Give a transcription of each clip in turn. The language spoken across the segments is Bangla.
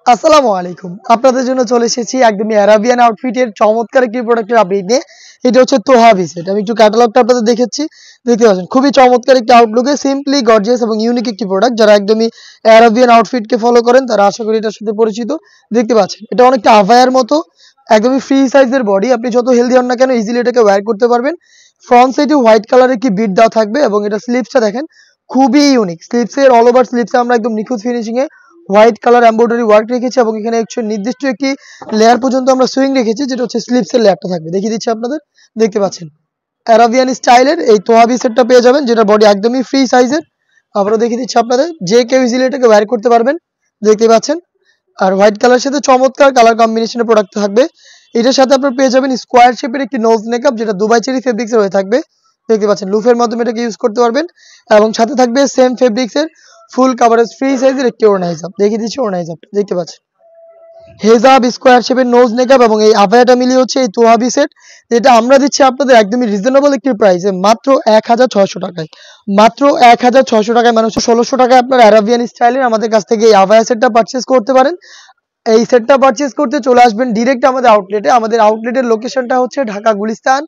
আসসালামু আলাইকুম। আপনাদের জন্য চলে এসেছি একদমই আরাবিয়ান আউটফিটের চমৎকার একটি প্রোডাক্টের আপডেট নিয়ে। এটা হচ্ছে তোহাবি সেট। আমি একটু ক্যাটালগটা আপনাদের দেখাচ্ছি। দেখতে পাচ্ছেন খুবই চমৎকার একটি আউটলুকে সিম্পলি গর্জিয়াস এবং ইউনিক একটি প্রোডাক্ট। যারা একদমই আরাবিয়ান আউটফিটকে ফলো করেন তারা আশা করি এটার সাথে পরিচিত। দেখতে পাচ্ছেন এটা অনেকটা আভায়ার মতো একদমই ফ্রি সাইজের বডি। আপনি যত হেলদি হন না কেন ইজিলি এটাকে ওয়্যার করতে পারবেন। ফ্রন্ট সাইডে হোয়াইট কালারের কি বিট দেওয়া থাকবে এবং এটা স্লিপসটা দেখেন খুবই ইউনিক। স্লিপসের অল ওভার স্লিপসে আমরা একদম নিখুঁত finishing a white colour embroidery work রেখেছি এবং এখানে নির্দিষ্ট একটি লেয়ার পর্যন্ত আমরা সুইং রেখেছি যেটা হচ্ছে স্লিপসের লেয়ারটা থাকবে। দেখিয়ে দিচ্ছি আপনাদের। দেখতে পাচ্ছেন অ্যারাবিয়ান স্টাইলের এই তোহাবি সেটটা পেয়ে যাবেন যেটা বডি একদমই ফ্রি সাইজের। আবারও দেখিয়ে দিচ্ছি আপনাদের, যে কেউ ইজিলি এটাকে ওয়্যার করতে পারবেন। দেখতে পাচ্ছেন আর হোয়াইট কালারের সাথে চমৎকার কালার কম্বিনেশনের প্রোডাক্ট থাকবে। এটার সাথে আপনারা পেয়ে যাবেন স্কোয়ার শেপের একটি নোজ মেকআপ যেটা দুবাই চেরি ফেব্রিক্সের হয়ে থাকবে। দেখতে পাচ্ছেন লুফের মাধ্যমে এটাকে ইউজ করতে পারবেন এবং সাথে থাকবে সেম ফেব্রিক্সের ফুল কাভারেজ ফ্রি সাইজের একটি ওড়না হিসাব। দেখিয়ে দিচ্ছি ওড়না হিসাবটা। দেখতে পাচ্ছেন হেজাব স্কোয়ার শেপের নোজ মেকআপ এবং এই আভায়াটা মিলিয়ে হচ্ছে এই তোহাবি সেট, যেটা আমরা দিচ্ছি আপনাদের একদমই রিজনেবল একটি প্রাইসে মাত্র ১,৬০০ টাকায়। মাত্র ১,৬০০ টাকায়, মানে হচ্ছে ১৬০০ টাকায় আপনার অ্যারাবিয়ান স্টাইলের আমাদের কাছ থেকে এই আভায়া সেটটা পারচেস করতে পারেন। এই সেটটা পারচেস করতে চলে আসবেন ডিরেক্ট আমাদের আউটলেটে। আমাদের আউটলেটের লোকেশনটা হচ্ছে ঢাকা গুলিস্তান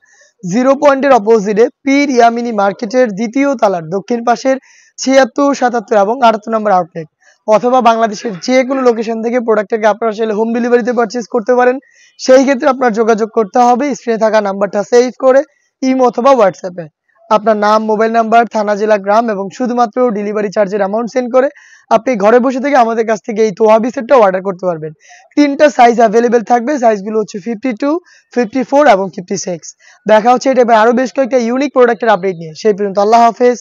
0 পয়েন্টের অপোজিটে পীর ইয়ামিনী মার্কেটের দ্বিতীয় তলার দক্ষিণ পাশের ৭৬, ৭৭ এবং ৭৮ নম্বর আউটলেট, অথবা বাংলাদেশের যে কোনো লোকেশন থেকে প্রোডাক্টটাকে আপনারা চাইলে হোম ডেলিভারিতে পারচেস করতে পারেন। সেই ক্ষেত্রে আপনার যোগাযোগ করতে হবে স্ক্রিনে থাকা নাম্বারটা সেভ করে ইমো অথবা হোয়াটসঅ্যাপে আপনার নাম, মোবাইল নাম্বার, থানা, জেলা, গ্রাম এবং শুধুমাত্র ডেলিভারি চার্জের অ্যামাউন্ট সেন্ড করে আপনি ঘরে বসে থেকে আমাদের কাছ থেকে এই তোহাবি সেটটা অর্ডার করতে পারবেন। 3টা সাইজ অ্যাভেলেবেল থাকবে। সাইজগুলো হচ্ছে 52, 54 এবং 56। দেখা হচ্ছে এটা আরো বেশ কয়েকটা ইউনিক প্রোডাক্টের আপডেট নিয়ে। সেই পর্যন্ত আল্লাহ হাফেজ।